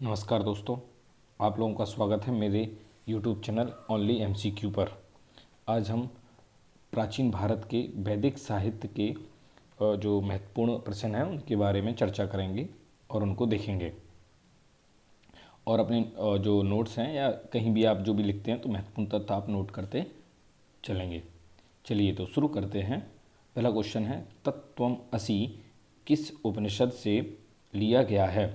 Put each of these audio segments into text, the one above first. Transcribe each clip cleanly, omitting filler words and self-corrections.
नमस्कार दोस्तों, आप लोगों का स्वागत है मेरे YouTube चैनल ओनली MCQ पर। आज हम प्राचीन भारत के वैदिक साहित्य के जो महत्वपूर्ण प्रश्न हैं उनके बारे में चर्चा करेंगे और उनको देखेंगे। और अपने जो नोट्स हैं या कहीं भी आप जो भी लिखते हैं तो महत्वपूर्ण तथ्य आप नोट करते चलेंगे। चलिए तो शुरू करते हैं। पहला क्वेश्चन है, तत्त्वम असि किस उपनिषद से लिया गया है?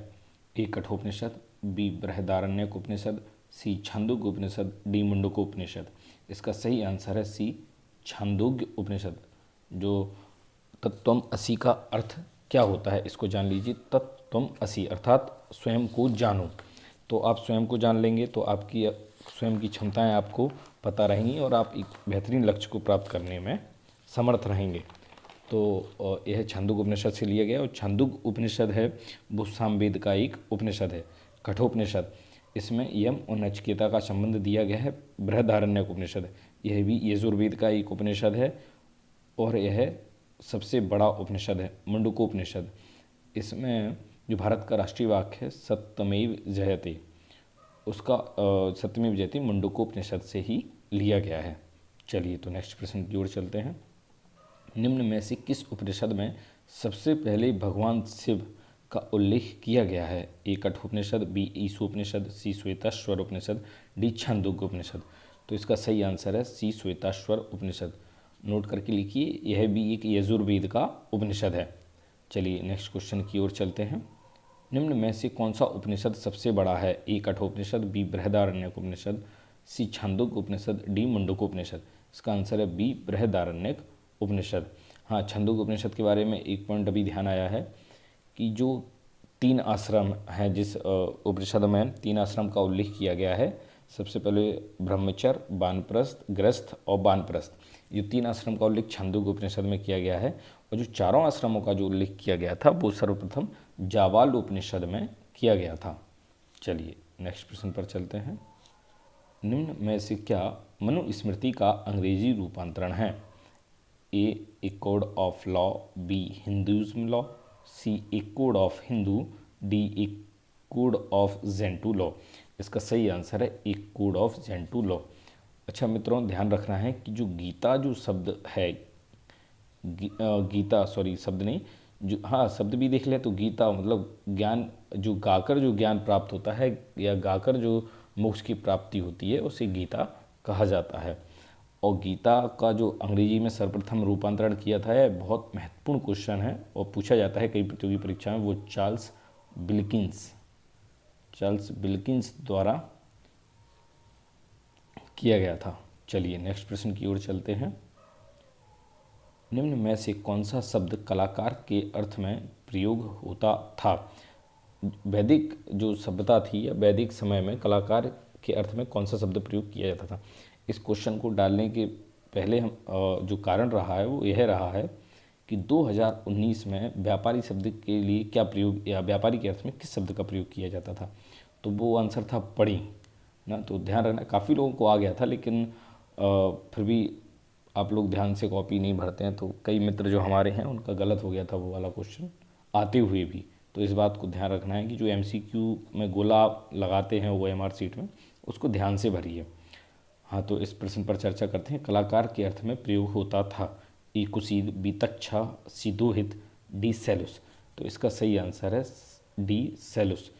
ए कठोपनिषद, बी बृहदारण्यक उपनिषद, सी छांदोग्य उपनिषद, डी मुंडको उपनिषद। इसका सही आंसर है सी छांदोग्य उपनिषद। जो तत्त्वम असि का अर्थ क्या होता है इसको जान लीजिए। तत्त्वम असि अर्थात स्वयं को जानो। तो आप स्वयं को जान लेंगे तो आपकी स्वयं की क्षमताएं आपको पता रहेंगी और आप एक बेहतरीन लक्ष्य को प्राप्त करने में समर्थ रहेंगे। तो यह छांदोग्य उपनिषद से लिया गया और छांदोग्य उपनिषद है वो सामवेद का एक उपनिषद है। कठोपनिषद, इसमें यम और नचिकेता का संबंध दिया गया है। बृहदारण्यक उपनिषद, यह भी यजुर्वेद का एक उपनिषद है और यह सबसे बड़ा उपनिषद है। मुंडको उपनिषद, इसमें जो भारत का राष्ट्रीय वाक्य है सत्यमेव जयते, उसका सत्यमेव जयते मुंडको उपनिषद से ही लिया गया है। चलिए तो नेक्स्ट प्रश्न की ओर चलते हैं। निम्न में से किस उपनिषद में सबसे पहले भगवान शिव का उल्लेख किया गया है? ए कठोपनिषद, बी ईशोपनिषद, सी श्वेताश्वर उपनिषद, डी छांदोग्य उपनिषद। तो इसका सही आंसर है सी श्वेताश्वर उपनिषद। नोट करके लिखिए, यह भी एक यजुर्वेद का उपनिषद है। चलिए नेक्स्ट क्वेश्चन की ओर चलते हैं। निम्न में से कौन सा उपनिषद सबसे बड़ा है? ए कठोपनिषद, बी बृहदारण्यक उपनिषद, सी छांदोग्य उपनिषद, डी मुंडको उपनिषद। इसका आंसर है बी बृहदारण्यक उपनिषद। हाँ, छांदोग्य उपनिषद के बारे में एक पॉइंट अभी ध्यान आया है कि जो 3 आश्रम हैं, जिस उपनिषद में 3 आश्रम का उल्लेख किया गया है, सबसे पहले ब्रह्मचर्य, वानप्रस्थ, गृहस्थ और वानप्रस्थ, ये 3 आश्रम का उल्लेख छांदोग्य उपनिषद में किया गया है। और जो चारों आश्रमों का जो उल्लेख किया गया था वो सर्वप्रथम जावाल उपनिषद में किया गया था। चलिए नेक्स्ट प्रश्न पर चलते हैं। निम्न में से क्या मनुस्मृति का अंग्रेजी रूपांतरण है? ए code of law, B Hinduism law, C a code of Hindu, D a code of Gentoo law. इसका सही आंसर है ए कोड ऑफ जेंटू लॉ। अच्छा मित्रों, ध्यान रखना है कि जो गीता जो शब्द है, गीता सॉरी शब्द नहीं, जो हाँ शब्द भी देख ले तो गीता मतलब ज्ञान, जो गाकर जो ज्ञान प्राप्त होता है या गाकर जो मोक्ष की प्राप्ति होती है उसे गीता कहा जाता है। और गीता का जो अंग्रेजी में सर्वप्रथम रूपांतरण किया था, यह बहुत महत्वपूर्ण क्वेश्चन है और पूछा जाता है कई प्रतियोगी परीक्षा में। वो चार्ल्स बिल्किंस द्वारा किया गया था। चलिए नेक्स्ट प्रश्न की ओर चलते हैं। निम्न में से कौन सा शब्द कलाकार के अर्थ में प्रयोग होता था? वैदिक जो सभ्यता थी या वैदिक समय में कलाकार के अर्थ में कौन सा शब्द प्रयोग किया जाता था? इस क्वेश्चन को डालने के पहले हम जो कारण रहा है वो यह रहा है कि 2019 में व्यापारी शब्द के लिए क्या प्रयोग या व्यापारी के अर्थ में किस शब्द का प्रयोग किया जाता था? तो वो आंसर था पढ़ी ना। तो ध्यान रखना, काफ़ी लोगों को आ गया था लेकिन फिर भी आप लोग ध्यान से कॉपी नहीं भरते हैं तो कई मित्र जो हमारे हैं उनका गलत हो गया था वो वाला क्वेश्चन आते हुए भी। तो इस बात को ध्यान रखना है कि जो MCQ में गोला लगाते हैं वो MR सीट में, उसको ध्यान से भरिए। हाँ, तो इस प्रश्न पर चर्चा करते हैं। कलाकार के अर्थ में प्रयोग होता था ए कुसीद, बी तक्षा, सी दोहित, डी सैलुस। तो इसका सही आंसर है डी सैलुस।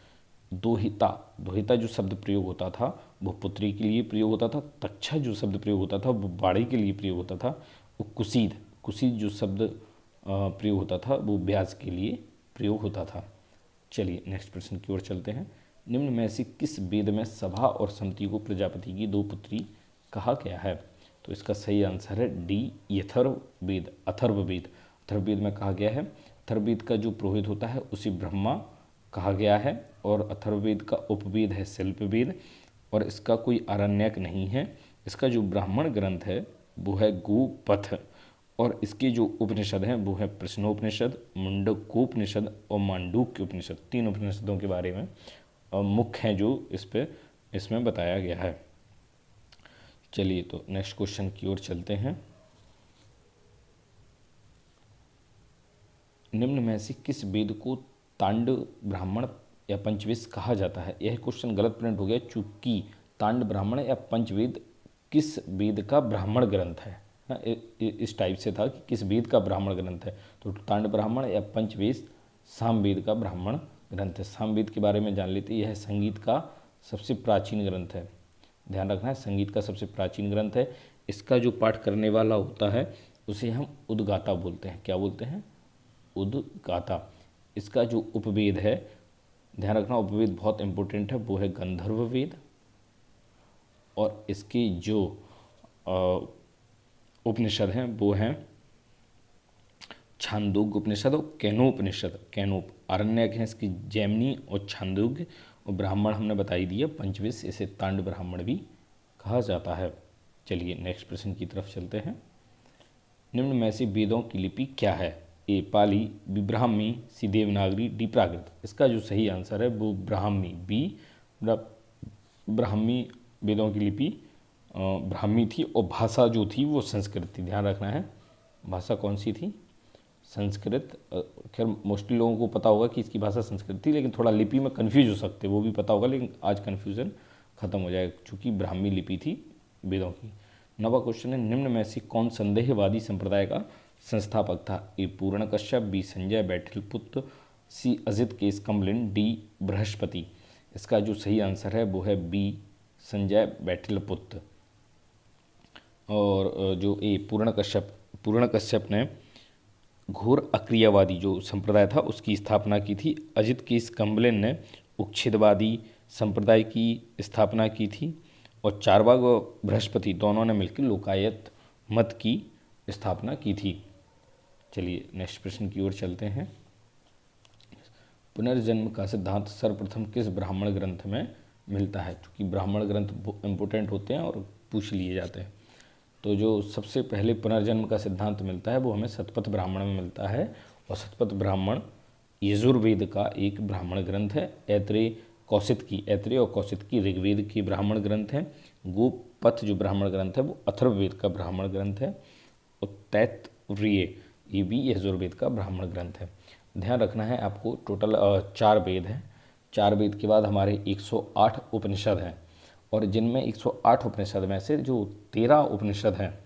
दोहिता जो शब्द प्रयोग होता था वो पुत्री के लिए प्रयोग होता था। तक्षा जो शब्द प्रयोग होता था वो बाड़ी के लिए प्रयोग होता था। वो कुसीद जो शब्द प्रयोग होता था वो ब्याज के लिए प्रयोग होता था। चलिए नेक्स्ट प्रश्न की ओर चलते हैं। निम्न में से किस वेद में सभा और समति को प्रजापति की 2 पुत्री कहा गया है? तो इसका सही आंसर है डी अथर्ववेद। अथर्ववेद में कहा गया है। अथर्ववेद का जो पुरोहित होता है उसे ब्रह्मा कहा गया है और अथर्ववेद का उपवेद है शिल्पवेद और इसका कोई आरण्यक नहीं है। इसका जो ब्राह्मण ग्रंथ है वो है गोपथ और इसके जो उपनिषद हैं वो है प्रश्नोपनिषद, मुंडकोपनिषद और मांडूक्य उपनिषद। 3 उपनिषदों के बारे में मुख्य हैं जो इसमें बताया गया है। चलिए तो नेक्स्ट क्वेश्चन की ओर चलते हैं। निम्न में से किस वेद को तांड ब्राह्मण या पंचवेद कहा जाता है? यह क्वेश्चन गलत प्रिंट हो गया, चूंकि तांड ब्राह्मण या पंचवेद किस वेद का ब्राह्मण ग्रंथ है। हाँ, इस टाइप से था कि किस वेद का ब्राह्मण ग्रंथ है, तो तांड ब्राह्मण या पंचवेद सामवेद का ब्राह्मण ग्रंथ है। सामवेद के बारे में जान लेते हैं। यह संगीत का सबसे प्राचीन ग्रंथ है, ध्यान रखना है, संगीत का सबसे प्राचीन ग्रंथ है। इसका जो पाठ करने वाला होता है उसे हम उद्गाता बोलते हैं। क्या बोलते हैं? उद्गाता। इसका जो उपवेद है, ध्यान रखना उपवेद बहुत इंपॉर्टेंट है, वो है गंधर्व वेद। और इसके जो उपनिषद हैं वो हैं छांदोग्य उपनिषद और केनोपनिषद। केनोप आरण्यक है इसकी जैमिनी और छांदोग्य। और ब्राह्मण हमने बताई दिया पंचवेद, इसे तांड ब्राह्मण भी कहा जाता है। चलिए नेक्स्ट प्रश्न की तरफ चलते हैं। निम्न में से वेदों की लिपि क्या है? ए पाली, बी ब्राह्मी, सी देवनागरी, डी प्राकृत। इसका जो सही आंसर है वो ब्राह्मी, बी ब्राह्मी वेदों की लिपि ब्राह्मी थी। और भाषा जो थी वो संस्कृत थी। ध्यान रखना है, भाषा कौन सी थी? संस्कृत। खैर मोस्टली लोगों को पता होगा कि इसकी भाषा संस्कृत थी, लेकिन थोड़ा लिपि में कन्फ्यूज हो सकते, वो भी पता होगा, लेकिन आज कन्फ्यूज़न खत्म हो जाएगा चूँकि ब्राह्मी लिपि थी वेदों की। नवा क्वेश्चन है, निम्न में से कौन संदेहवादी संप्रदाय का संस्थापक था? ए पूर्ण कश्यप, बी संजय बैठलपुत्र, सी अजित केसकमलिन, डी बृहस्पति। इसका जो सही आंसर है वो है बी संजय बैठलपुत्र। और जो ए पूर्ण कश्यप ने घोर अक्रियावादी जो संप्रदाय था उसकी स्थापना की थी। अजित केसकमलिन ने उच्छेदवादी संप्रदाय की स्थापना की थी। और चारवाक व बृहस्पति दोनों ने मिलकर लोकायत मत की स्थापना की थी। चलिए नेक्स्ट प्रश्न की ओर चलते हैं। पुनर्जन्म का सिद्धांत सर्वप्रथम किस ब्राह्मण ग्रंथ में मिलता है? क्योंकि ब्राह्मण ग्रंथ इंपोर्टेंट होते हैं और पूछ लिए जाते हैं। तो जो सबसे पहले पुनर्जन्म का सिद्धांत मिलता है वो हमें शतपथ ब्राह्मण में मिलता है। और शतपथ ब्राह्मण यजुर्वेद का एक ब्राह्मण ग्रंथ है। ऐत्रेय और कौशिक की ऋग्वेद की ब्राह्मण ग्रंथ है। गोपथ जो ब्राह्मण ग्रंथ है वो अथर्ववेद का ब्राह्मण ग्रंथ है। और तैत्तिरीय ये भी यजुर्वेद का ब्राह्मण ग्रंथ है। ध्यान रखना है आपको, टोटल 4 वेद हैं। 4 वेद के बाद हमारे 108 उपनिषद हैं। और जिनमें 108 उपनिषद में से जो 13 उपनिषद हैं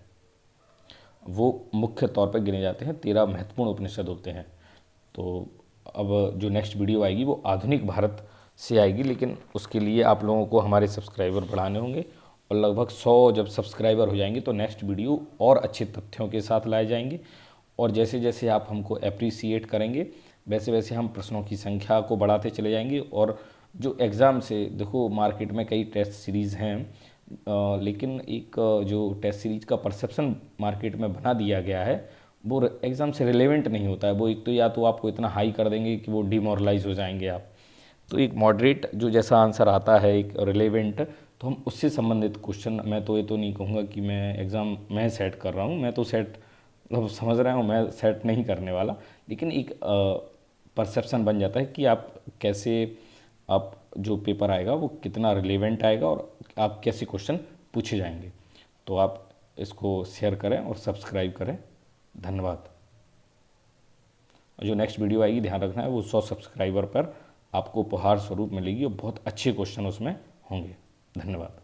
वो मुख्य तौर पर गिने जाते हैं, 13 महत्वपूर्ण उपनिषद होते हैं। तो अब जो नेक्स्ट वीडियो आएगी वो आधुनिक भारत से आएगी, लेकिन उसके लिए आप लोगों को हमारे सब्सक्राइबर बढ़ाने होंगे। और लगभग 100 जब सब्सक्राइबर हो जाएंगे तो नेक्स्ट वीडियो और अच्छे तथ्यों के साथ लाए जाएंगे। और जैसे जैसे आप हमको अप्रिसिएट करेंगे वैसे वैसे हम प्रश्नों की संख्या को बढ़ाते चले जाएंगे। और जो एग्ज़ाम से देखो, मार्केट में कई टेस्ट सीरीज़ हैं, लेकिन एक जो टेस्ट सीरीज का परसेप्शन मार्केट में बना दिया गया है वो एग्ज़ाम से रिलेवेंट नहीं होता है। वो एक तो या तो आपको इतना हाई कर देंगे कि वो डिमोरलाइज हो जाएंगे आप। तो एक मॉडरेट जो जैसा आंसर आता है एक रिलेवेंट, तो हम उससे संबंधित क्वेश्चन, मैं तो ये तो नहीं कहूँगा कि मैं एग्ज़ाम मैं सेट कर रहा हूँ, मैं तो सेट मतलब समझ रहा हूँ, मैं सेट नहीं करने वाला, लेकिन एक परसेप्शन बन जाता है कि आप कैसे, आप जो पेपर आएगा वो कितना रिलेवेंट आएगा और आप कैसे क्वेश्चन पूछे जाएंगे। तो आप इसको शेयर करें और सब्सक्राइब करें। धन्यवाद। और जो नेक्स्ट वीडियो आएगी ध्यान रखना है वो 100 सब्सक्राइबर पर आपको उपहार स्वरूप मिलेगी और बहुत अच्छे क्वेश्चन उसमें होंगे। धन्यवाद।